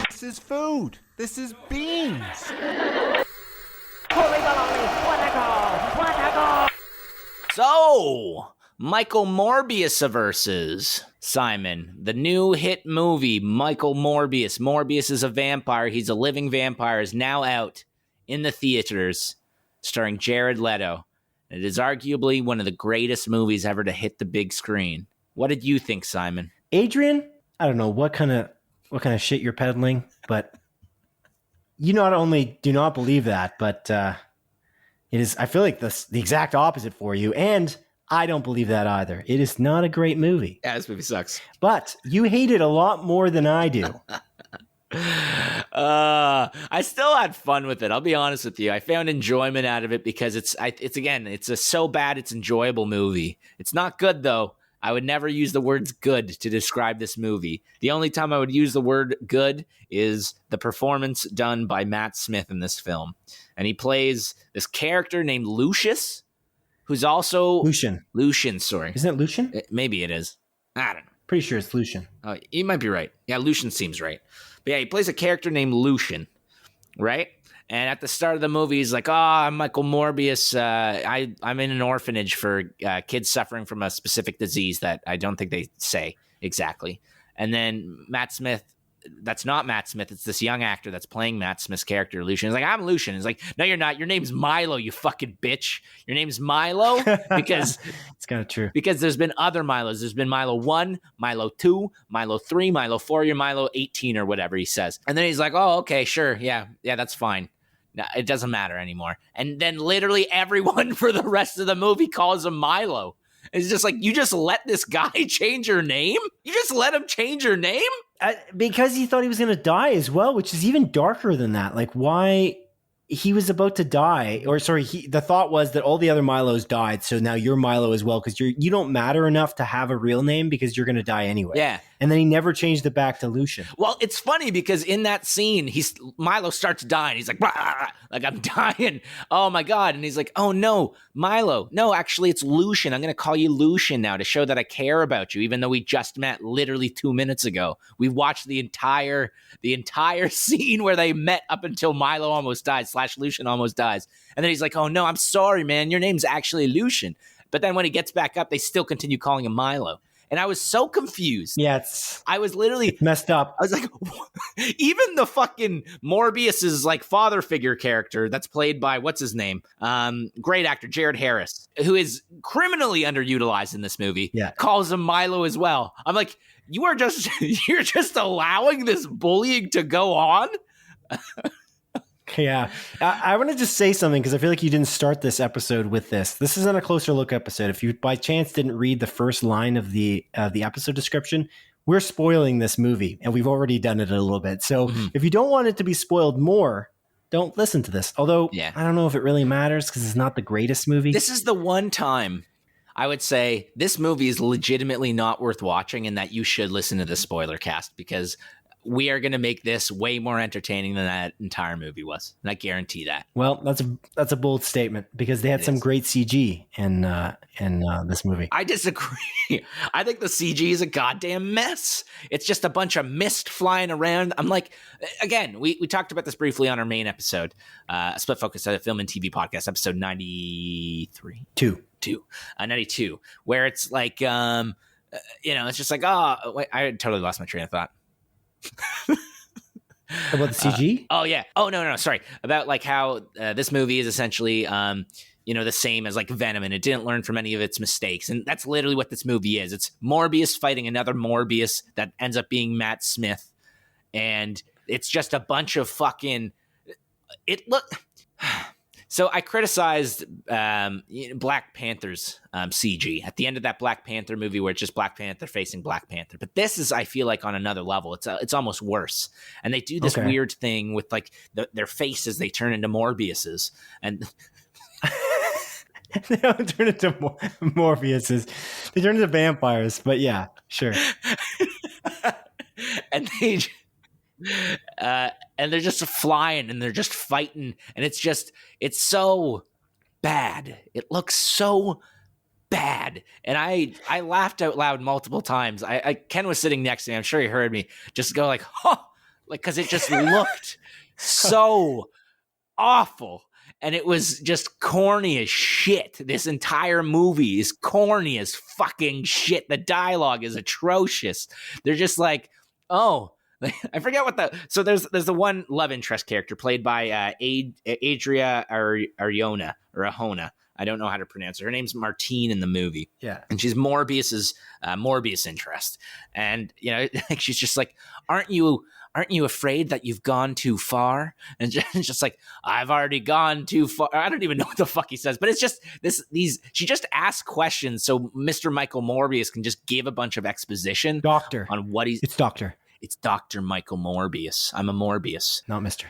This is food. This is beans. So, Michael Morbius versus Simon, the new hit movie, Michael Morbius. Morbius is a vampire. He's a living vampire, is now out in the theaters, starring Jared Leto. It is arguably one of the greatest movies ever to hit the big screen. What did you think, Simon? Adrian, I don't know what kind of shit you're peddling, but you not only do not believe that, but it is. I feel like the exact opposite for you, and I don't believe that either. It is not a great movie. Yeah, this movie sucks. But you hate it a lot more than I do. I still had fun with it. I'll be honest with you. I found enjoyment out of it because it's a so bad it's enjoyable movie. It's not good though. I would never use the words good to describe this movie. The only time I would use the word good is the performance done by Matt Smith in this film. And he plays this character named Lucius, who's also... Lucian, sorry. Isn't it Lucian? Maybe it is. I don't know. Pretty sure it's Lucian. Oh, you might be right. Yeah, Lucian seems right. But yeah, he plays a character named Lucian, right? And at the start of the movie, he's like, I'm Michael Morbius. I'm in an orphanage for kids suffering from a specific disease that I don't think they say exactly. And then Matt Smith, that's not Matt Smith. It's this young actor that's playing Matt Smith's character, Lucian. He's like, I'm Lucian. He's like, no, you're not. Your name's Milo, you fucking bitch. Your name's Milo because it's kind of true. Because there's been other Milos. There's been Milo 1, Milo 2, Milo 3, Milo 4, you're Milo 18 or whatever he says. And then he's like, oh, okay, sure. Yeah, that's fine. No, it doesn't matter anymore. And then literally everyone for the rest of the movie calls him Milo. It's just like, you just let this guy change your name? You just let him change your name? Because he thought he was going to die as well, which is even darker than that. Like, why he was about to die, or sorry, the thought was that all the other Milos died, so now you're Milo as well because you don't matter enough to have a real name because you're going to die anyway. Yeah. And then he never changed it back to Lucian. Well, it's funny because in that scene, Milo starts dying. He's like, "Rah!" Like, I'm dying. Oh my God. And he's like, oh no, Milo. No, actually it's Lucian. I'm going to call you Lucian now to show that I care about you, even though we just met literally 2 minutes ago. We watched the entire scene where they met up until Milo almost died / Lucian almost dies. And then he's like, oh no, I'm sorry, man. Your name's actually Lucian. But then when he gets back up, they still continue calling him Milo. And I was so confused. Yeah, I was literally messed up. I was like, even the fucking Morbius's like father figure character that's played by what's his name? Great actor Jared Harris, who is criminally underutilized in this movie. Yeah. Calls him Milo as well. I'm like, you're just allowing this bullying to go on. Yeah. I want to just say something because I feel like you didn't start this episode with this. This isn't a closer look episode. If you by chance didn't read the first line of the episode description, we're spoiling this movie and we've already done it a little bit. So if you don't want it to be spoiled more, don't listen to this. Although I don't know if it really matters because it's not the greatest movie. This is the one time I would say this movie is legitimately not worth watching and that you should listen to the spoiler cast because we are going to make this way more entertaining than that entire movie was. And I guarantee that. Well, that's a bold statement because they had some great CG in this movie. I disagree. I think the CG is a goddamn mess. It's just a bunch of mist flying around. I'm like, again, we talked about this briefly on our main episode, Split Focus, a film and TV podcast, episode 93. 92, where it's like, it's just like, oh, wait, I totally lost my train of thought. About the CG? Oh yeah. Oh no, sorry. About like how this movie is essentially the same as like Venom and it didn't learn from any of its mistakes. And that's literally what this movie is. It's Morbius fighting another Morbius that ends up being Matt Smith. And it's just a bunch of fucking So I criticized Black Panther's CG at the end of that Black Panther movie where it's just Black Panther facing Black Panther. But this is, I feel like, on another level. It's almost worse. And they do this weird thing with like their faces. They turn into Morbiuses. And they don't turn into Morbiuses. They turn into vampires. But yeah, sure. And they're just flying and they're just fighting and it's so bad. It looks so bad. And I laughed out loud multiple times. Ken was sitting next to me. I'm sure he heard me just go like, huh, like, because it just looked so awful. And it was just corny as shit. This entire movie is corny as fucking shit. The dialogue is atrocious. They're just like, oh, I forget what so there's the one love interest character played by Adria Arjona or Ahona. I don't know how to pronounce her. Her name's Martine in the movie. Yeah. And she's Morbius's Morbius interest. And, you know, she's just like, aren't you afraid that you've gone too far? And just like, I've already gone too far. I don't even know what the fuck he says, but it's just she just asks questions so Mr. Michael Morbius can just give a bunch of exposition Doctor. On what It's Doctor. It's Dr. Michael Morbius. I'm a Morbius. Not Mr.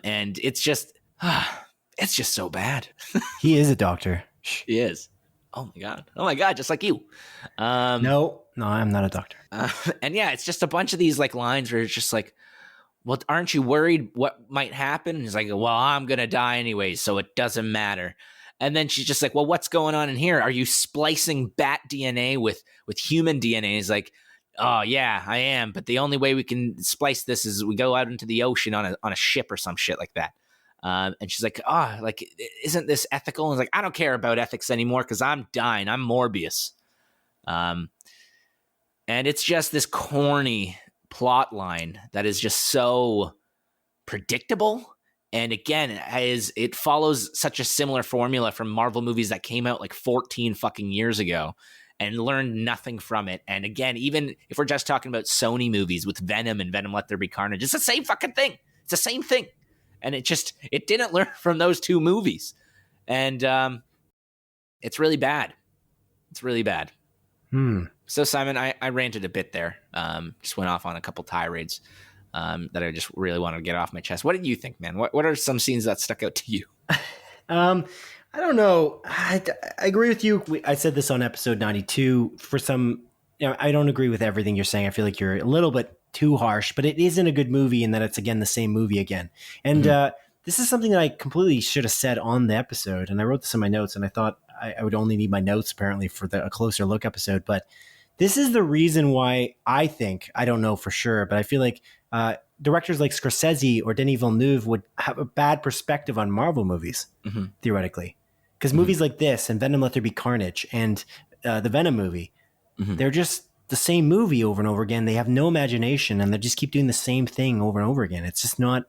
And it's just so bad. He is a doctor. He is. Oh my God. Just like you. No, I'm not a doctor. And yeah, it's just a bunch of these like lines where it's just like, well, aren't you worried what might happen? And he's like, well, I'm going to die anyway, so it doesn't matter. And then she's just like, well, what's going on in here? Are you splicing bat DNA with human DNA? He's like, oh yeah, I am. But the only way we can splice this is we go out into the ocean on a ship or some shit like that. And she's like, oh, like, isn't this ethical? And he's like, I don't care about ethics anymore because I'm dying. I'm Morbius. And it's just this corny plot line that is just so predictable. And again, it follows such a similar formula from Marvel movies that came out like 14 fucking years ago and learned nothing from it. And again, even if we're just talking about Sony movies with Venom and Venom Let There Be Carnage, it's the same fucking thing. It's the same thing. And it didn't learn from those two movies. And it's really bad. It's really bad. So, Simon, I ranted a bit there. Just went off on a couple tirades that I just really wanted to get off my chest. What did you think, man? What are some scenes that stuck out to you? I don't know. I agree with you. I said this on episode 92. For some, I don't agree with everything you're saying. I feel like you're a little bit too harsh, but it isn't a good movie in that it's, again, the same movie again. And this is something that I completely should have said on the episode. And I wrote this in my notes, and I thought I would only need my notes, apparently, for a closer look episode. But this is the reason why I don't know for sure, but I feel like directors like Scorsese or Denis Villeneuve would have a bad perspective on Marvel movies, theoretically. Because movies like this and Venom Let There Be Carnage and the Venom movie, they're just the same movie over and over again. They have no imagination and they just keep doing the same thing over and over again. It's just not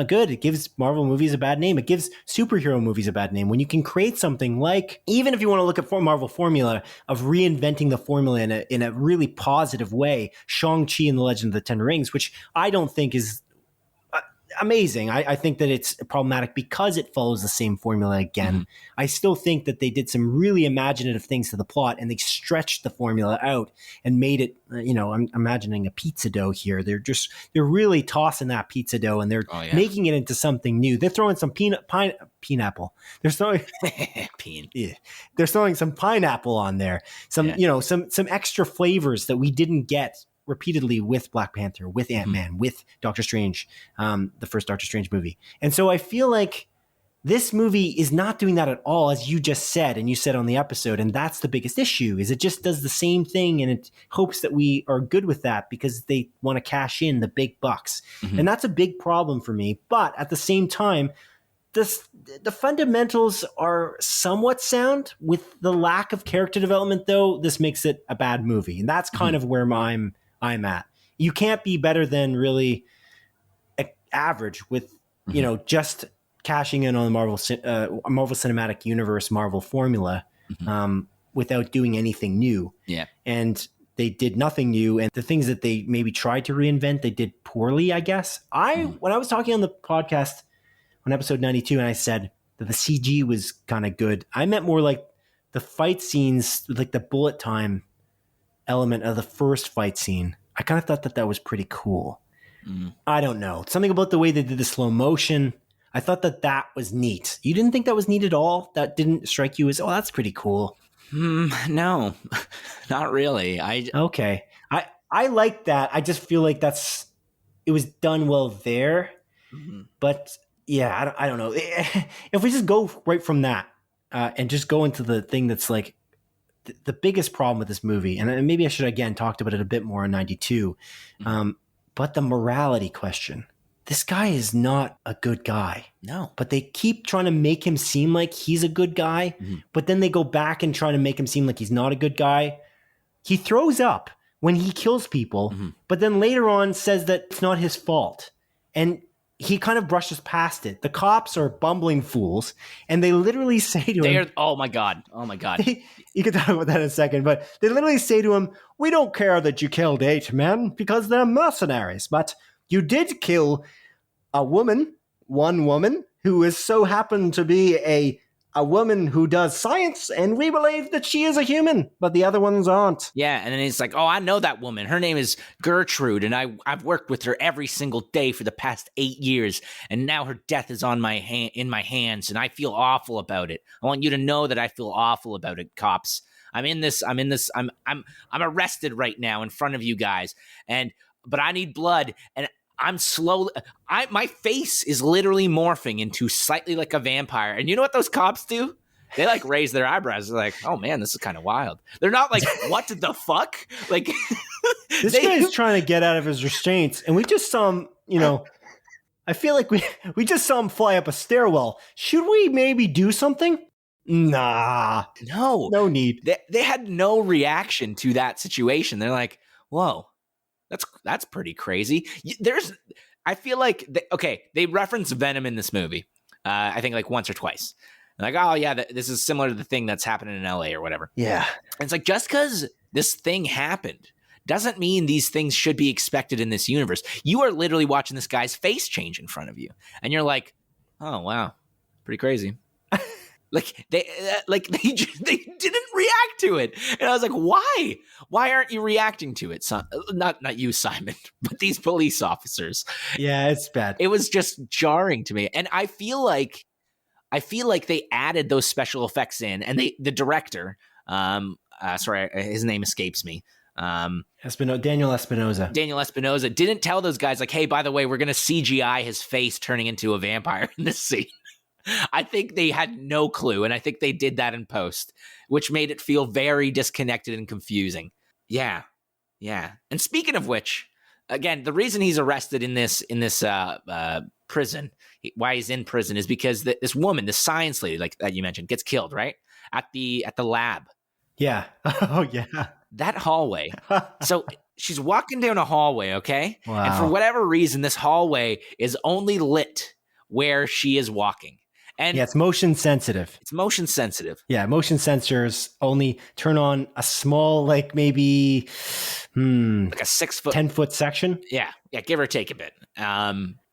good. It gives Marvel movies a bad name. It gives superhero movies a bad name. When you can create something like, even if you want to look at Marvel formula of reinventing the formula in a really positive way, Shang-Chi and the Legend of the Ten Rings, which I don't think is amazing. I think that it's problematic because it follows the same formula again. I still think that they did some really imaginative things to the plot and they stretched the formula out and made it, I'm imagining a pizza dough here. They're really tossing that pizza dough and they're making it into something new. They're throwing some pineapple. They're throwing they're throwing some pineapple on there. Some extra flavors that we didn't get repeatedly with Black Panther, with Ant-Man, with Doctor Strange, the first Doctor Strange movie. And so I feel like this movie is not doing that at all, as you just said, and you said on the episode. And that's the biggest issue, is it just does the same thing and it hopes that we are good with that because they want to cash in the big bucks. And that's a big problem for me. But at the same time, the fundamentals are somewhat sound. With the lack of character development, though, this makes it a bad movie. And that's kind of where I'm at. You can't be better than really average with, just cashing in on the Marvel Cinematic Universe, Marvel formula, without doing anything new. Yeah. And they did nothing new. And the things that they maybe tried to reinvent, they did poorly, I guess. When I was talking on the podcast on episode 92, and I said that the CG was kind of good, I meant more like the fight scenes, like the bullet time element of the first fight scene. I kind of thought that was pretty cool. I don't know. Something about the way they did the slow motion. I thought that was neat. You didn't think that was neat at all? That didn't strike you as, oh, that's pretty cool? No, not really. Okay. I like that. I just feel like it was done well there. But yeah, I don't know. If we just go right from that and just go into the thing that's like the biggest problem with this movie, and maybe I should again talked about it a bit more in 92, but the morality question. This guy is not a good guy. No. But they keep trying to make him seem like he's a good guy, but then they go back and try to make him seem like he's not a good guy. He throws up when he kills people, but then later on says that it's not his fault. And he kind of brushes past it. The cops are bumbling fools, and they literally say to him... Oh, my God. You can talk about that in a second, but they literally say to him, we don't care that you killed 8 men because they're mercenaries, but you did kill one woman, who is so happened to be a woman who does science, and we believe that she is a human, but the other ones aren't. Yeah, and then he's like, oh, I know that woman. Her name is Gertrude, and I've worked with her every single day for the past 8 years, and now her death is in my hands, and I feel awful about it. I want you to know that I feel awful about it, cops. I'm arrested right now in front of you guys, but I need blood, and I'm slowly, my face is literally morphing into slightly like a vampire. And you know what those cops do? They like raise their eyebrows. They're like, oh man, this is kind of wild. They're not like, what the fuck? Like, this guy's trying to get out of his restraints. And we just saw him, I feel like we just saw him fly up a stairwell. Should we maybe do something? Nah. No need. They had no reaction to that situation. They're like, whoa. That's pretty crazy. I feel like they reference Venom in this movie. I think like once or twice. Like, oh yeah, this is similar to the thing that's happening in LA or whatever. Yeah, and it's like just because this thing happened doesn't mean these things should be expected in this universe. You are literally watching this guy's face change in front of you, and you're like, oh wow, pretty crazy. Like they didn't react to it, and I was like, "Why? Why aren't you reacting to it, son? Not you, Simon, but these police officers." Yeah, it's bad. It was just jarring to me, and I feel like they added those special effects in, and the director, sorry, his name escapes me. Daniel Espinosa. Daniel Espinosa didn't tell those guys like, "Hey, by the way, we're going to CGI his face turning into a vampire in this scene." I think they had no clue, and I think they did that in post, which made it feel very disconnected and confusing. Yeah. And speaking of which, again, the reason he's arrested in this prison, why he's in prison, is because this woman, the science lady, like that you mentioned, gets killed right at the lab. Yeah. Oh yeah. That hallway. So she's walking down a hallway, okay? Wow. And for whatever reason, this hallway is only lit where she is walking. And yeah, it's motion sensitive. Yeah, motion sensors only turn on a small, like maybe like a 10-foot section. Yeah, give or take a bit.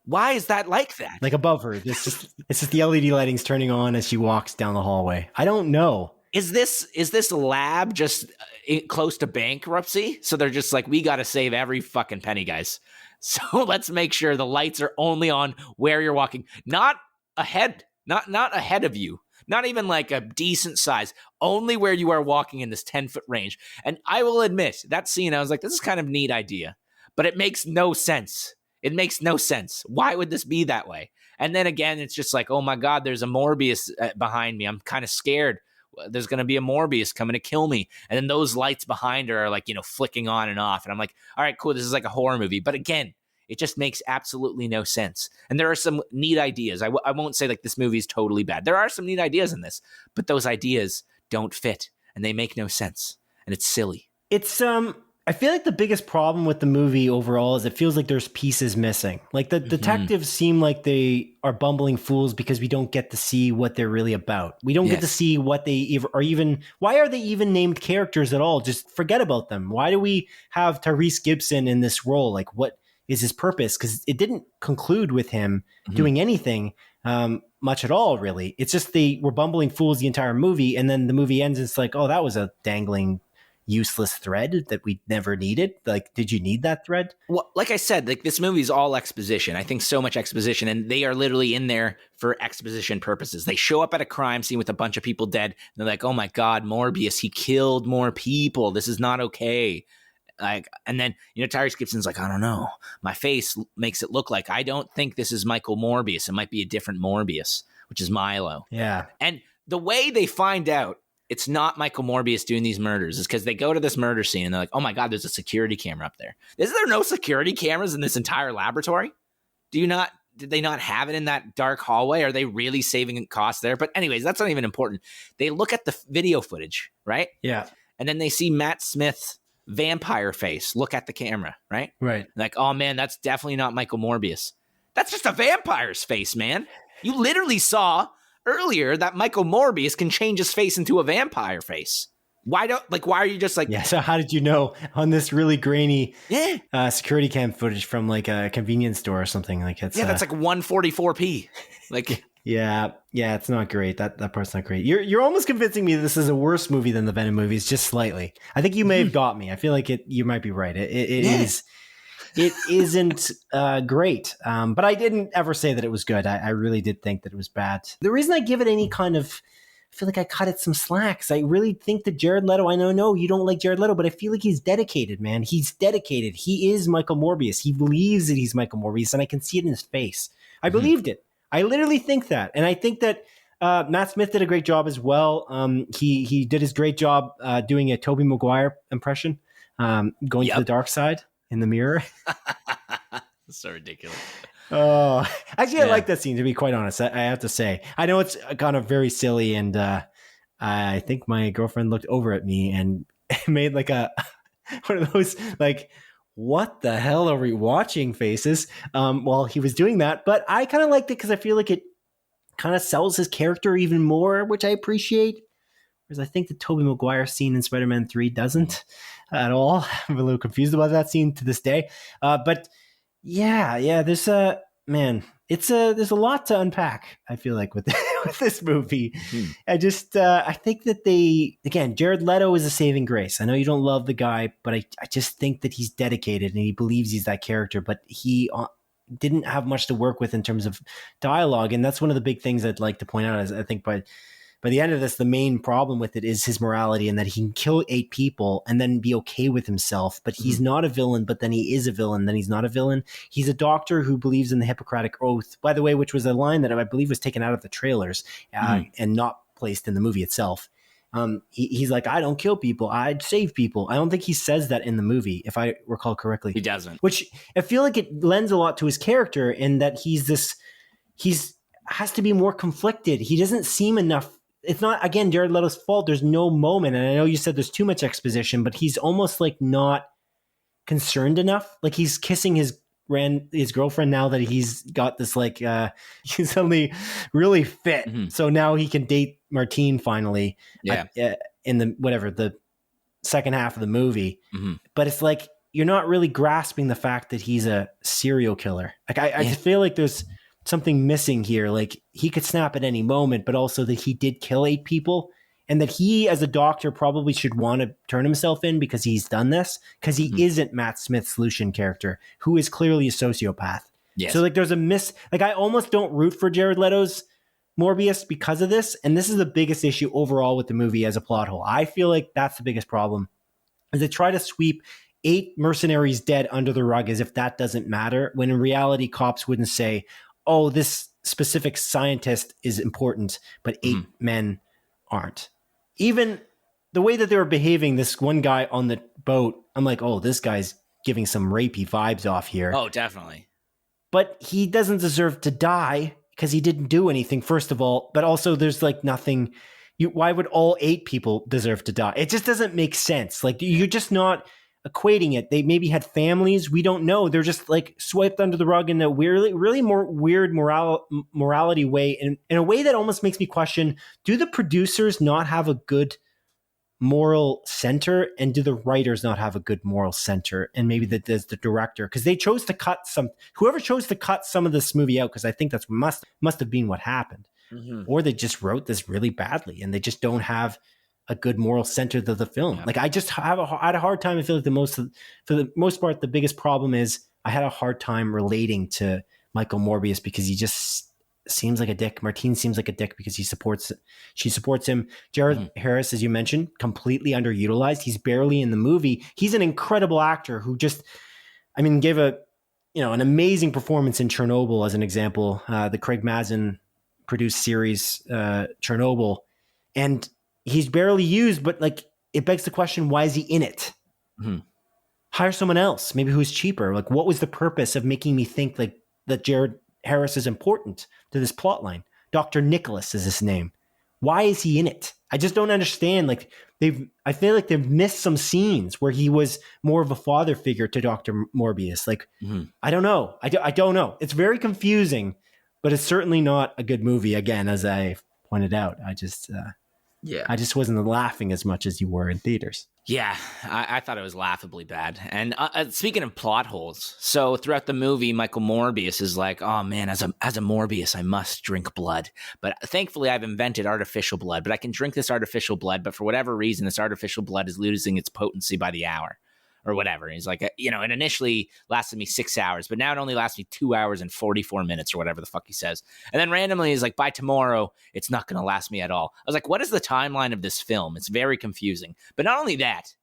Why is that like that? Like above her. It's just the LED lighting's turning on as she walks down the hallway. I don't know. Is this lab just close to bankruptcy? So they're just like, we got to save every fucking penny, guys. So let's make sure the lights are only on where you're walking, not ahead. Not ahead of you, not even like a decent size, only where you are walking in this 10-foot range. And I will admit, that scene, I was like, this is kind of a neat idea, but it makes no sense. It makes no sense. Why would this be that way? And then again, it's just like, oh my God, there's a Morbius behind me. I'm kind of scared. There's going to be a Morbius coming to kill me. And then those lights behind her are like, flicking on and off. And I'm like, all right, cool. This is like a horror movie. But again, it just makes absolutely no sense. And there are some neat ideas. I won't say like this movie is totally bad. There are some neat ideas in this, but those ideas don't fit and they make no sense. And it's silly. It's, I feel like the biggest problem with the movie overall is it feels like there's pieces missing. Like the detectives seem like they are bumbling fools because we don't get to see what they're really about. We don't get to see what they are even, why are they even named characters at all? Just forget about them. Why do we have Tyrese Gibson in this role? Like what is his purpose? Because it didn't conclude with him doing anything much at all, really. It's just they were bumbling fools the entire movie, and then the movie ends and it's like, oh, that was a dangling, useless thread that we never needed. Like, did you need that thread? Well, like I said, like this movie is all exposition. I think so much exposition, and they are literally in there for exposition purposes. They show up at a crime scene with a bunch of people dead, and they're like, oh my God, Morbius, he killed more people. This is not okay. Like, and then, Tyrese Gibson's like, I don't know. My face makes it look like I don't think this is Michael Morbius. It might be a different Morbius, which is Milo. Yeah. And the way they find out it's not Michael Morbius doing these murders. It's because they go to this murder scene and they're like, oh my God, there's a security camera up there. Is there no security cameras in this entire laboratory? Did they not have it in that dark hallway? Are they really saving costs there? But anyways, that's not even important. They look at the video footage, right? Yeah. And then they see Matt Smith's vampire face look at the camera, right? Right. Like, oh man, that's definitely not Michael Morbius. That's just a vampire's face, man. You literally saw earlier that Michael Morbius can change his face into a vampire face. Why are you just like... Yeah, so how did you know on this really grainy security cam footage from like a convenience store or something? Like it's that's like 144p. Like yeah, it's not great. That part's not great. You're almost convincing me this is a worse movie than the Venom movies, just slightly. I think you may have got me. I feel like you might be right. It is. It isn't great, but I didn't ever say that it was good. I really did think that it was bad. The reason I give it any kind of, I feel like I cut it some slack. I really think that Jared Leto, I know you don't like Jared Leto, but I feel like he's dedicated, man. He's dedicated. He is Michael Morbius. He believes that he's Michael Morbius, and I can see it in his face. I believed it. I literally think that. And I think that Matt Smith did a great job as well. He did his great job doing a Tobey Maguire impression, going to the dark side in the mirror. That's so ridiculous. Oh, actually, I like that scene, to be quite honest. I have to say, I know it's kind of very silly, and I think my girlfriend looked over at me and made like one of those like, what the hell are we watching faces while he was doing that. But I kind of liked it because I feel like it kind of sells his character even more, which I appreciate. Whereas I think the Tobey Maguire scene in Spider-Man 3 doesn't at all. I'm a little confused about that scene to this day. But yeah, there's a lot to unpack, I feel like, with this movie. I think that Jared Leto is a saving grace. I know you don't love the guy, but I just think that he's dedicated and he believes he's that character, but he didn't have much to work with in terms of dialogue. And that's one of the big things I'd like to point out is I think by the end of this, the main problem with it is his morality and that he can kill 8 people and then be okay with himself. But he's not a villain, but then he is a villain. Then he's not a villain. He's a doctor who believes in the Hippocratic Oath, by the way, which was a line that I believe was taken out of the trailers and not placed in the movie itself. He's like, I don't kill people. I save people. I don't think he says that in the movie, if I recall correctly. He doesn't. Which I feel like it lends a lot to his character in that he's has to be more conflicted. He doesn't seem enough. It's not, again, Jared Leto's fault. There's no moment. And I know you said there's too much exposition, but he's almost like not concerned enough. Like he's kissing his girlfriend now that he's got this like, he's suddenly really fit. So now he can date Martine finally in the second half of the movie. But it's like, you're not really grasping the fact that he's a serial killer. Like I just feel like there's something missing here. Like he could snap at any moment, but also that he did kill 8 people and that he as a doctor probably should want to turn himself in because he's done this because he isn't Matt Smith's Lucian character who is clearly a sociopath. Yes. So like there's like I almost don't root for Jared Leto's Morbius because of this. And this is the biggest issue overall with the movie as a plot hole. I feel like that's the biggest problem is they try to sweep 8 mercenaries dead under the rug as if that doesn't matter when in reality cops wouldn't say, oh, this specific scientist is important, but 8 men aren't. Even the way that they were behaving, this one guy on the boat, I'm like, oh, this guy's giving some rapey vibes off here. Oh, definitely. But he doesn't deserve to die because he didn't do anything, first of all. But also there's like nothing. Why would all 8 people deserve to die? It just doesn't make sense. Like you're just not equating it. They maybe had families. We don't know. They're just like swiped under the rug in a really more weird morality way, in a way that almost makes me question, do the producers not have a good moral center and do the writers not have a good moral center? And maybe that there's the director, because they chose to cut whoever chose to cut some of this movie out, because I think that's must have been what happened. Or they just wrote this really badly and they just don't have a good moral center to the film. Like I just had a hard time. I feel like for the most part, the biggest problem is I had a hard time relating to Michael Morbius because he just seems like a dick. Martine seems like a dick because she supports him. Jared Harris, as you mentioned, completely underutilized. He's barely in the movie. He's an incredible actor who just, gave an amazing performance in Chernobyl as an example, the Craig Mazin produced series, Chernobyl. And he's barely used, but like it begs the question, why is he in it? Mhm. Hire someone else, maybe who's cheaper. Like, what was the purpose of making me think like that Jared Harris is important to this plot line? Dr. Nicholas is his name. Why is he in it? I just don't understand. Like I feel like they've missed some scenes where he was more of a father figure to Dr. Morbius. Like, I don't know. I don't know. It's very confusing, but it's certainly not a good movie. Again, as I pointed out, I just wasn't laughing as much as you were in theaters. Yeah, I thought it was laughably bad. And speaking of plot holes, so throughout the movie, Michael Morbius is like, oh man, as a Morbius, I must drink blood. But thankfully, I've invented artificial blood. But I can drink this artificial blood. But for whatever reason, this artificial blood is losing its potency by the hour or whatever. He's like, it initially lasted me 6 hours, but now it only lasts me 2 hours and 44 minutes or whatever the fuck he says. And then randomly he's like, by tomorrow, it's not going to last me at all. I was like, what is the timeline of this film? It's very confusing. But not only that,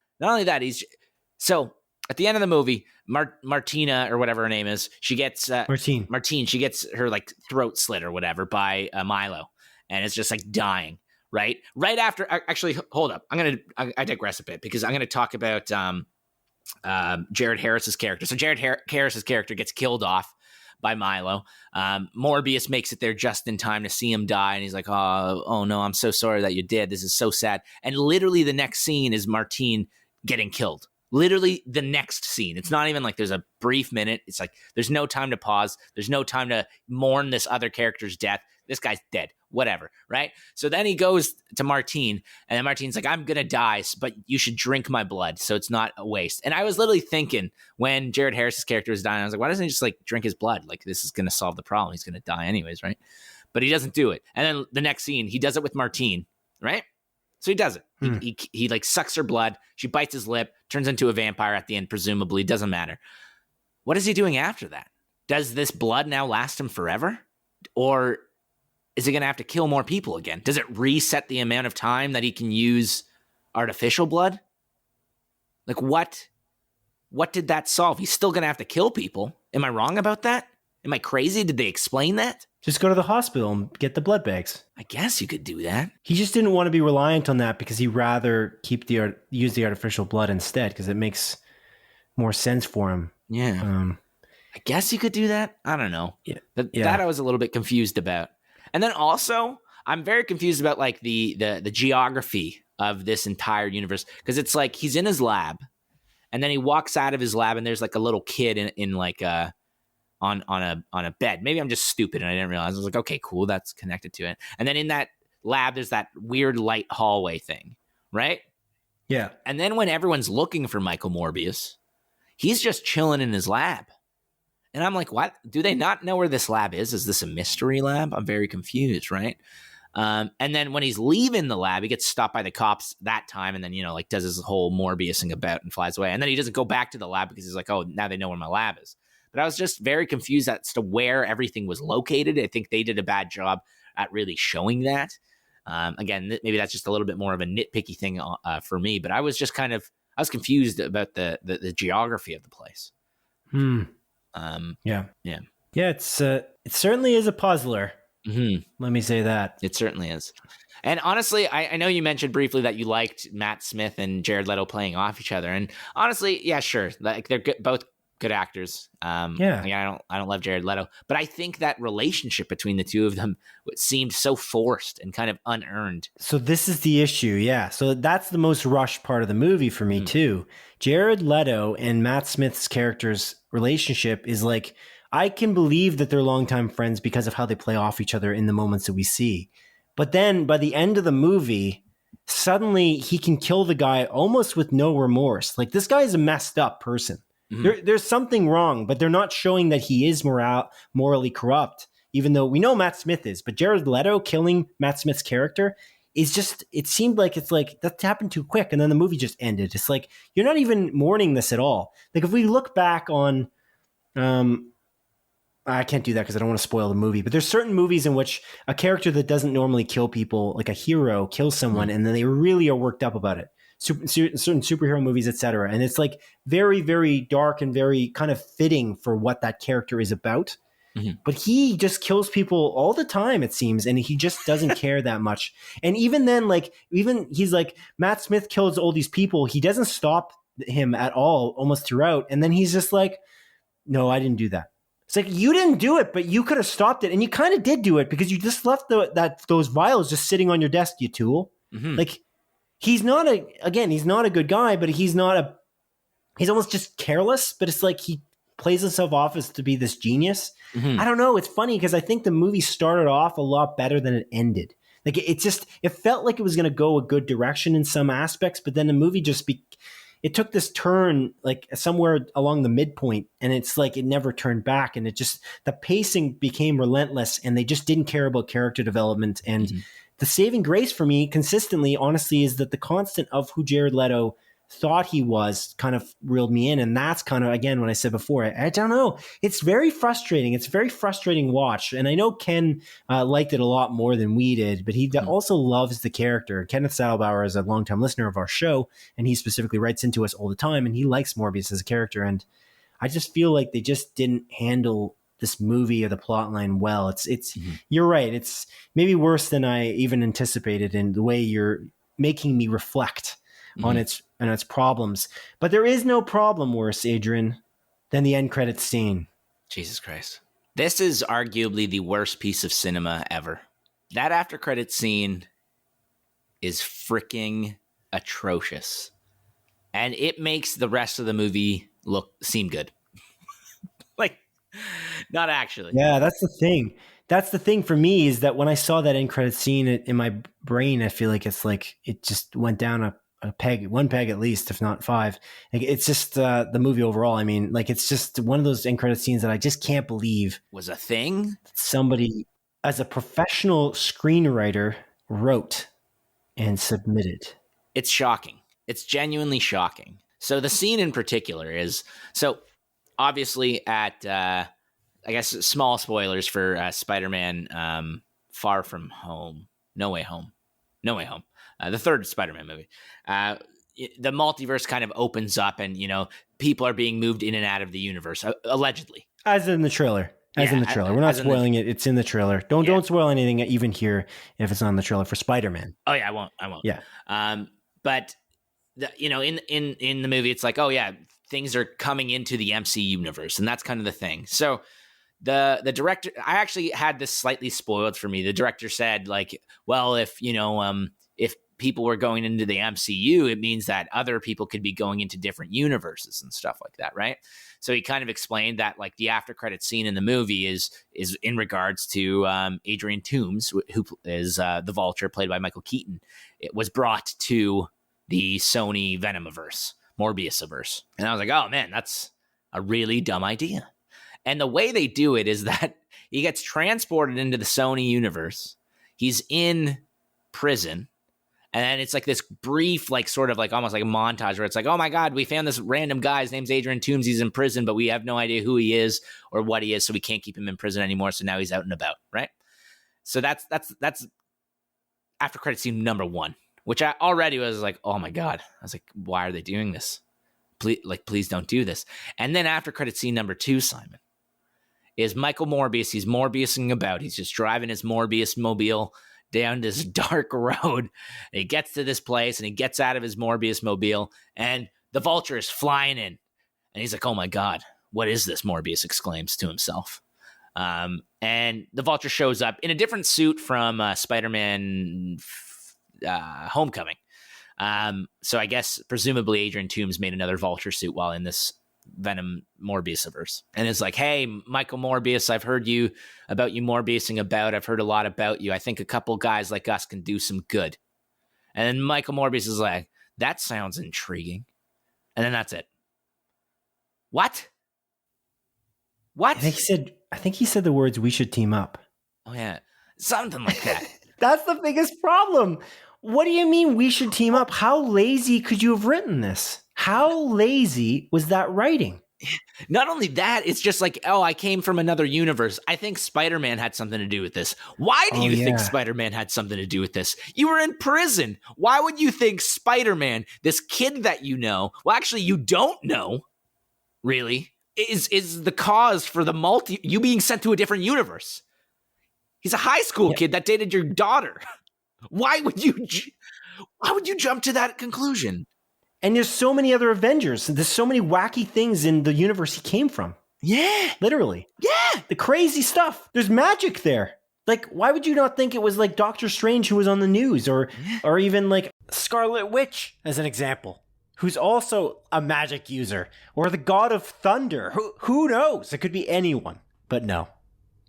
so at the end of the movie, Martina or whatever her name is, she gets Martine. She gets her like throat slit or whatever by Milo, and it's just like dying. Right after. Actually, hold up. I digress a bit because I'm gonna talk about Jared Harris's character. So Jared Harris's character gets killed off by Milo. Morbius makes it there just in time to see him die, and he's like, "Oh no, I'm so sorry that you did. This is so sad." And literally, the next scene is Martine getting killed. Literally, the next scene. It's not even like there's a brief minute. It's like there's no time to pause. There's no time to mourn this other character's death. This guy's dead. Whatever, right? So then he goes to Martine, and then Martine's like, I'm going to die, but you should drink my blood so it's not a waste. And I was literally thinking when Jared Harris's character was dying, I was like, why doesn't he just like drink his blood? Like this is going to solve the problem. He's going to die anyways, right? But he doesn't do it. And then the next scene, he does it with Martine, right? So he does it. He like sucks her blood. She bites his lip, turns into a vampire at the end, presumably. Doesn't matter. What is he doing after that? Does this blood now last him forever? Or is he going to have to kill more people again? Does it reset the amount of time that he can use artificial blood? Like what did that solve? He's still going to have to kill people. Am I wrong about that? Am I crazy? Did they explain that? Just go to the hospital and get the blood bags. I guess you could do that. He just didn't want to be reliant on that because he'd rather use the artificial blood instead because it makes more sense for him. Yeah. I guess you could do that. I don't know. Yeah. That I was a little bit confused about. And then also, I'm very confused about like the geography of this entire universe because it's like he's in his lab, and then he walks out of his lab, and there's like a little kid in like on a bed. Maybe I'm just stupid and I didn't realize. I was like, okay, cool, that's connected to it. And then in that lab, there's that weird light hallway thing, right? Yeah. And then when everyone's looking for Michael Morbius, he's just chilling in his lab. And I'm like, what? Do they not know where this lab is? Is this a mystery lab? I'm very confused, right? And then when he's leaving the lab, he gets stopped by the cops that time and then, like does his whole Morbiusing about and flies away. And then he doesn't go back to the lab because he's like, oh, now they know where my lab is. But I was just very confused as to where everything was located. I think they did a bad job at really showing that. Again, maybe that's just a little bit more of a nitpicky thing for me. But I was just I was confused about the geography of the place. Yeah. It certainly is a puzzler. Let me say that. It certainly is. And honestly, I know you mentioned briefly that you liked Matt Smith and Jared Leto playing off each other. And honestly, yeah, sure. Like they're both good actors. Again, I don't love Jared Leto, but I think that relationship between the two of them seemed so forced and kind of unearned. So this is the issue. Yeah. So that's the most rushed part of the movie for me too. Jared Leto and Matt Smith's character's relationship is like, I can believe that they're longtime friends because of how they play off each other in the moments that we see. But then by the end of the movie, suddenly he can kill the guy almost with no remorse. Like this guy is a messed up person. There's something wrong, but they're not showing that he is morally corrupt, even though we know Matt Smith is. But Jared Leto killing Matt Smith's character is just, it seemed like it's like that happened too quick. And then the movie just ended. It's like, you're not even mourning this at all. Like if we look back on, I can't do that because I don't want to spoil the movie, but there's certain movies in which a character that doesn't normally kill people, like a hero, kills someone and then they really are worked up about it. Certain superhero movies, etc. And it's like very, very dark and very kind of fitting for what that character is about. Mhm. But he just kills people all the time, it seems, and he just doesn't care that much. And even then, like, even he's like, Matt Smith kills all these people. He doesn't stop him at all almost throughout. And then he's just like, no, I didn't do that. It's like, you didn't do it, but you could have stopped it. And you kind of did do it because you just left those vials just sitting on your desk, you tool. Mhm. Like, he's not a good guy, but he's almost just careless, but it's like he plays himself off as to be this genius. Mhm. I don't know. It's funny because I think the movie started off a lot better than it ended. Like it felt like it was going to go a good direction in some aspects, but then the movie it took this turn like somewhere along the midpoint, and it's like it never turned back, and the pacing became relentless, and they just didn't care about character development. And the saving grace for me consistently, honestly, is that the constant of who Jared Leto thought he was kind of reeled me in. And that's kind of, again, what I said before, I don't know. It's very frustrating. It's a very frustrating watch. And I know Ken liked it a lot more than we did, but he also loves the character. Kenneth Saddlebauer is a longtime listener of our show, and he specifically writes into us all the time, and he likes Morbius as a character. And I just feel like they just didn't handle this movie or the plot line well. It's You're right. It's maybe worse than I even anticipated in the way you're making me reflect on its problems. But there is no problem worse, Adrian, than the end credits scene. Jesus Christ. This is arguably the worst piece of cinema ever. That after credits scene is freaking atrocious. And it makes the rest of the movie seem good. Like, not actually. Yeah, that's the thing. That's the thing for me, is that when I saw that end credits scene in my brain, I feel like it's like it just went down a one peg at least, if not five. Like, it's just the movie overall. I mean, like, it's just one of those end credit scenes that I just can't believe was a thing. Somebody, as a professional screenwriter, wrote and submitted. It's shocking. It's genuinely shocking. So the scene in particular is, so obviously at, I guess, small spoilers for Spider-Man Far From Home. No Way Home. The third Spider-Man movie. The multiverse kind of opens up, and, people are being moved in and out of the universe, allegedly. As in the trailer. We're not spoiling it. It's in the trailer. Don't spoil anything even here if it's on the trailer for Spider-Man. Oh yeah, I won't. Yeah. But in the movie, it's like, oh yeah, things are coming into the MC universe, and that's kind of the thing. So the director, I actually had this slightly spoiled for me. The director said, like, well, if people were going into the MCU, it means that other people could be going into different universes and stuff like that, right? So he kind of explained that, like, the after credit scene in the movie is in regards to Adrian Toomes, who is the Vulture, played by Michael Keaton. It was brought to the Sony Venomiverse, Morbiusiverse. And I was like, oh man, that's a really dumb idea. And the way they do it is that he gets transported into the Sony universe. He's in prison. And then it's like this brief, like, sort of like almost like a montage where it's like, oh my God, we found this random guy. His name's Adrian Toomes. He's in prison, but we have no idea who he is or what he is. So we can't keep him in prison anymore. So now he's out and about, right? So that's after credit scene number one, which I already was like, oh my God. I was like, why are they doing this? Please don't do this. And then after credit scene number two, Simon, is Michael Morbius. He's Morbiusing about. He's just driving his Morbius mobile down this dark road. And he gets to this place, and he gets out of his Morbius mobile, and the Vulture is flying in. And he's like, oh my God, what is this? Morbius exclaims to himself. And the Vulture shows up in a different suit from Spider-Man Homecoming. So I guess presumably Adrian Toomes made another Vulture suit while in this Venom Morbiusiverse, and it's like, hey, Michael Morbius, I've heard about you Morbiusing about. I've heard a lot about you. I think a couple guys like us can do some good. And then Michael Morbius is like, that sounds intriguing. And then that's it. What? I think he said the words, we should team up. Oh yeah, something like that. That's the biggest problem. What do you mean we should team up? How lazy could you have written this? How lazy was that writing? Not only that, it's just like, oh, I came from another universe. I think Spider-Man had something to do with this. Why do you think Spider-Man had something to do with this? You were in prison. Why would you think Spider-Man, this kid that you know, well, actually, you don't know, really, is the cause for you being sent to a different universe. He's a high school kid that dated your daughter. Why would you jump to that conclusion? And there's so many other Avengers. There's so many wacky things in the universe he came from. Yeah. Literally. Yeah. The crazy stuff. There's magic there. Like, why would you not think it was like Doctor Strange who was on the news or even like Scarlet Witch as an example, who's also a magic user, or the God of Thunder. Who knows? It could be anyone. But no,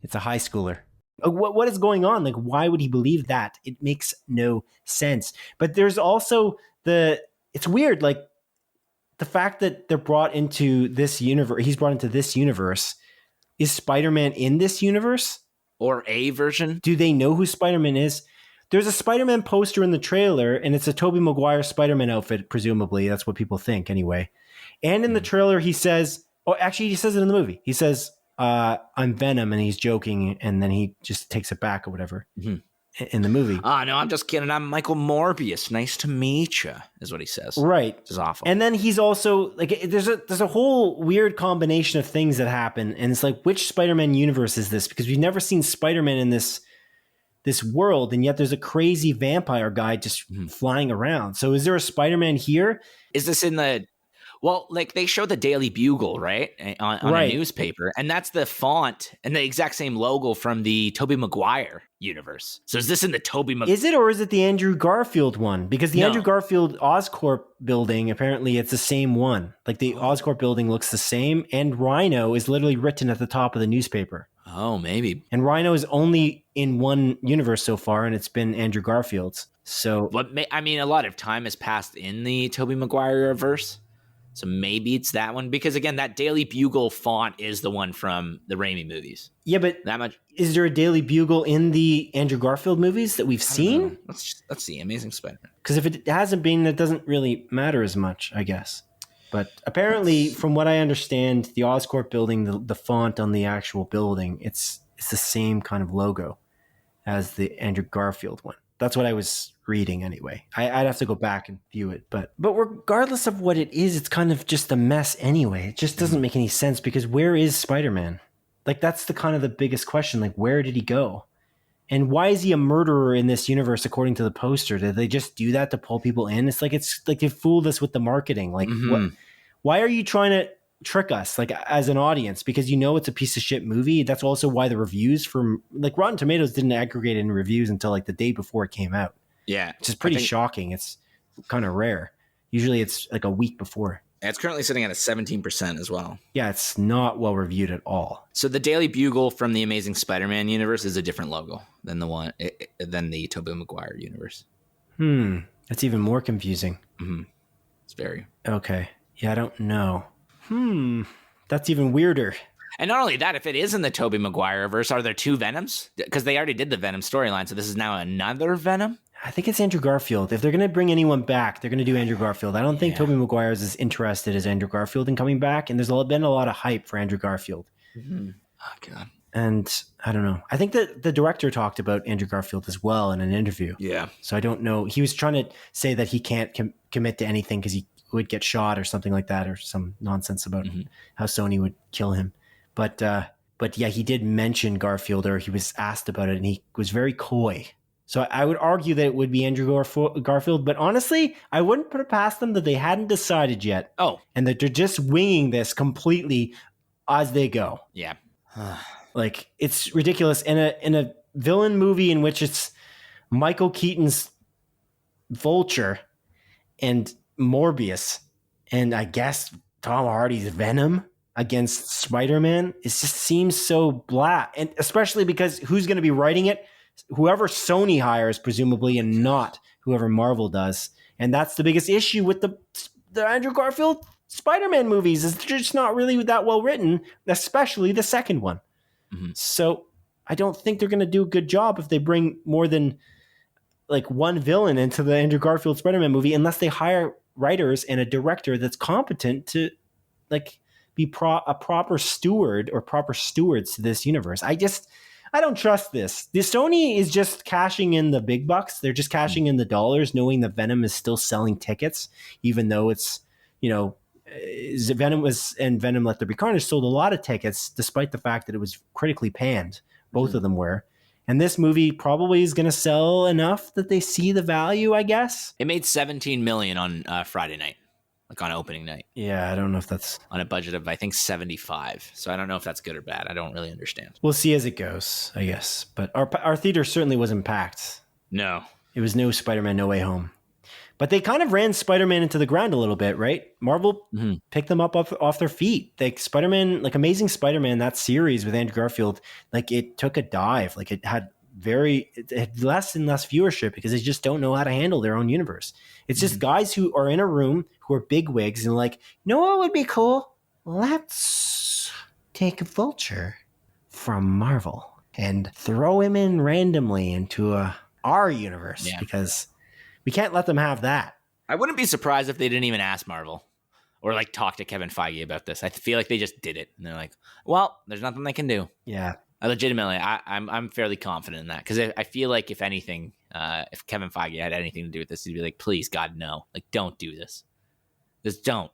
it's a high schooler. What is going on? Like, why would he believe that? It makes no sense. But there's also it's weird, like the fact that they're brought into this universe, he's brought into this universe. Is Spider-Man in this universe? Or a version? Do they know who Spider-Man is? There's a Spider-Man poster in the trailer, and it's a Tobey Maguire Spider-Man outfit, presumably. That's what people think anyway. And in the trailer, he says, he says it in the movie. He says, I'm Venom, and he's joking, and then he just takes it back or whatever in the movie. Oh, no, I'm just kidding. I'm Michael Morbius. Nice to meet you, is what he says. Right. Which is awful. And then he's also, like, there's a whole weird combination of things that happen, and it's like, which Spider-Man universe is this? Because we've never seen Spider-Man in this world, and yet there's a crazy vampire guy just flying around. So is there a Spider-Man here? Is this in the... Well, like they show the Daily Bugle, right? On a newspaper. And that's the font and the exact same logo from the Tobey Maguire universe. So is this in the Tobey Maguire? Is it, or is it the Andrew Garfield one? Because the Andrew Garfield Oscorp building, apparently it's the same one. Like the Oscorp building looks the same, and Rhino is literally written at the top of the newspaper. Oh, maybe. And Rhino is only in one universe so far, and it's been Andrew Garfield's. So, but I mean, a lot of time has passed in the Tobey Maguire verse. So maybe it's that one, because again, that Daily Bugle font is the one from the Raimi movies. Yeah, but that much. Is there a Daily Bugle in the Andrew Garfield movies that we've seen? Let's see, Amazing Spider-Man. Because if it hasn't been, it doesn't really matter as much, I guess. But apparently, from what I understand, the Oscorp building, the font on the actual building, it's the same kind of logo as the Andrew Garfield one. That's what I was reading anyway. I'd have to go back and view it. But regardless of what it is, it's kind of just a mess anyway. It just doesn't make any sense, because where is Spider-Man? Like, that's the kind of the biggest question. Like, where did he go? And why is he a murderer in this universe according to the poster? Did they just do that to pull people in? It's like they fooled us with the marketing. Like, why are you trying to trick us, like, as an audience? Because you know it's a piece of shit movie. That's also why the reviews from, like, Rotten Tomatoes didn't aggregate in reviews until like the day before it came out. Yeah. Which is pretty shocking. It's kind of rare. Usually it's like a week before. It's currently sitting at a 17% as well. Yeah, it's not well reviewed at all. So the Daily Bugle from the Amazing Spider-Man universe is a different logo than the Tobey Maguire universe. That's even more confusing. It's very... Okay. Yeah, I don't know. That's even weirder. And not only that, if it is in the Tobey Maguire verse, are there two Venoms? Because they already did the Venom storyline, so this is now another Venom? I think it's Andrew Garfield. If they're going to bring anyone back, they're going to do Andrew Garfield. I don't think Tobey Maguire is as interested as Andrew Garfield in coming back, and there's been a lot of hype for Andrew Garfield. Oh, God. And I don't know. I think that the director talked about Andrew Garfield as well in an interview. Yeah. So I don't know. He was trying to say that he can't commit to anything because he would get shot or something like that, or some nonsense about how Sony would kill him. But yeah, he did mention Garfield, or he was asked about it, and he was very coy. So I would argue that it would be Andrew Garfield, but honestly, I wouldn't put it past them that they hadn't decided yet. Oh. And that they're just winging this completely as they go. Yeah. Like, it's ridiculous. In a villain movie in which it's Michael Keaton's Vulture and Morbius, and I guess Tom Hardy's Venom against Spider-Man, it just seems so blah. And especially because who's going to be writing it? Whoever Sony hires, presumably, and not whoever Marvel does. And that's the biggest issue with the Andrew Garfield Spider-Man movies, is they're just not really that well written, especially the second one. So I don't think they're going to do a good job if they bring more than like one villain into the Andrew Garfield Spider-Man movie, unless they hire writers and a director that's competent to like be a proper steward or proper stewards to this universe. I don't trust this. The Sony is just cashing in the big bucks. They're just cashing in the dollars, knowing that Venom is still selling tickets, even though it's, Venom and Venom Let There Be Carnage sold a lot of tickets, despite the fact that it was critically panned. Both of them were. And this movie probably is going to sell enough that they see the value, I guess. It made $17 million on Friday night, like on opening night. Yeah, I don't know if that's on a budget of, I think, 75. So I don't know if that's good or bad. I don't really understand. We'll see as it goes, I guess. But our theater certainly wasn't packed. No. It was no Spider-Man No Way Home. But they kind of ran Spider-Man into the ground a little bit, right? Marvel picked them up off their feet. Like Spider-Man, like Amazing Spider-Man, that series with Andrew Garfield, like it took a dive. Like it had less and less viewership because they just don't know how to handle their own universe. It's just guys who are in a room who are big wigs and like, you know what would be cool? Let's take a Vulture from Marvel and throw him in randomly into our universe because we can't let them have that. I wouldn't be surprised if they didn't even ask Marvel or like talk to Kevin Feige about this. I feel like they just did it. And they're like, well, there's nothing they can do. Yeah. I'm fairly confident in that because I feel like if anything, if Kevin Feige had anything to do with this, he'd be like, please, God, no. Like, don't do this. Just don't.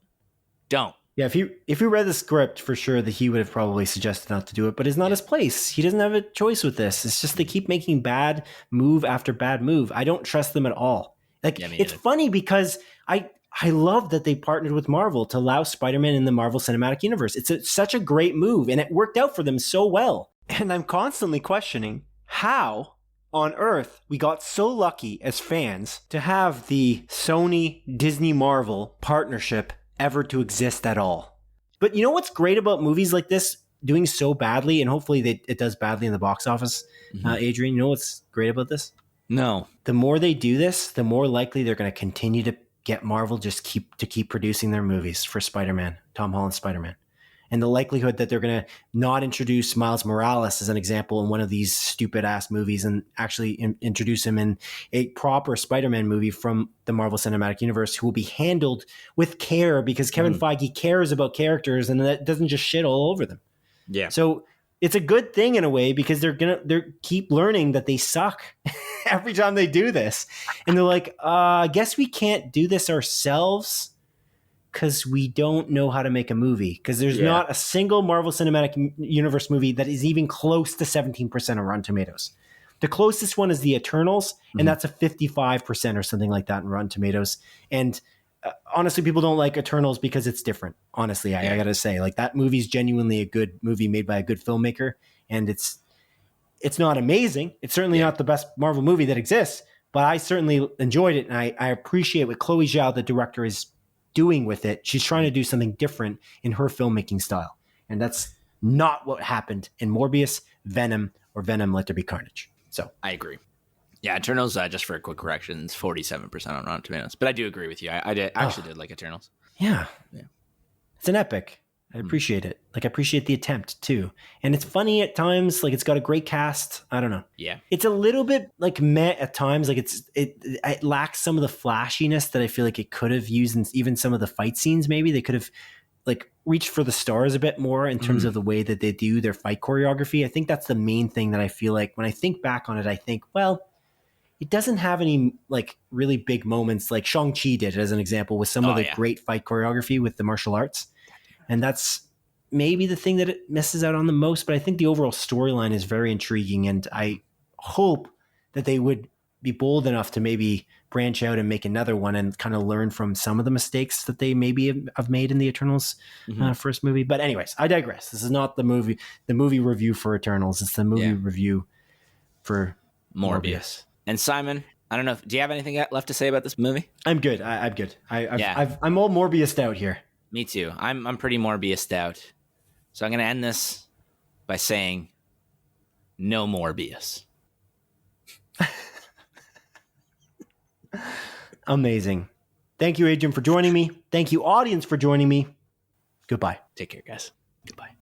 Yeah, if he read the script, for sure that he would have probably suggested not to do it, but it's not his place. He doesn't have a choice with this. It's just they keep making bad move after bad move. I don't trust them at all. Like, it's funny because I love that they partnered with Marvel to allow Spider-Man in the Marvel Cinematic Universe. It's such a great move, and it worked out for them so well. And I'm constantly questioning how on earth we got so lucky as fans to have the Sony Disney Marvel partnership ever to exist at all. But you know what's great about movies like this doing so badly, and hopefully it does badly in the box office, Adrian, you know what's great about this? No. The more they do this, the more likely they're going to continue to get Marvel keep producing their movies for Spider-Man, Tom Holland's Spider-Man. And the likelihood that they're going to not introduce Miles Morales as an example in one of these stupid ass movies and actually introduce him in a proper Spider-Man movie from the Marvel Cinematic Universe who will be handled with care because Kevin Feige cares about characters and that doesn't just shit all over them. Yeah. So it's a good thing in a way because they're keep learning that they suck every time they do this. And they're like, I guess we can't do this ourselves because we don't know how to make a movie. Because there's not a single Marvel Cinematic Universe movie that is even close to 17% on Rotten Tomatoes. The closest one is the Eternals, and that's a 55% or something like that in Rotten Tomatoes. And honestly, people don't like Eternals because it's different. Honestly, I got to say, like that movie's genuinely a good movie made by a good filmmaker, and it's not amazing. It's certainly not the best Marvel movie that exists, but I certainly enjoyed it, and I appreciate what Chloe Zhao, the director, is doing with it. She's trying to do something different in her filmmaking style, and that's not what happened in Morbius, Venom, or Venom Let There Be Carnage. So I agree. Yeah, Eternals, just for a quick correction, is 47% on Rotten Tomatoes. But I do agree with you. I actually did like Eternals. Yeah. It's an epic. I appreciate it. Like, I appreciate the attempt, too. And it's funny at times. Like, it's got a great cast. I don't know. Yeah. It's a little bit, like, meh at times. Like, it lacks some of the flashiness that I feel like it could have used in even some of the fight scenes, maybe. They could have, like, reached for the stars a bit more in terms of the way that they do their fight choreography. I think that's the main thing that I feel like when I think back on it, I think, well, it doesn't have any like really big moments like Shang-Chi did as an example with some of the great fight choreography with the martial arts. And that's maybe the thing that it misses out on the most. But I think the overall storyline is very intriguing. And I hope that they would be bold enough to maybe branch out and make another one and kind of learn from some of the mistakes that they maybe have made in the Eternals first movie. But anyways, I digress. This is not the movie review for Eternals. It's the movie review for Morbius. And Simon, I don't know. Do you have anything left to say about this movie? I'm good. I'm good. I'm all Morbius'd out here. Me too. I'm pretty Morbius'd out. So I'm going to end this by saying no Morbius. Amazing. Thank you, Adrian, for joining me. Thank you, audience, for joining me. Goodbye. Take care, guys. Goodbye.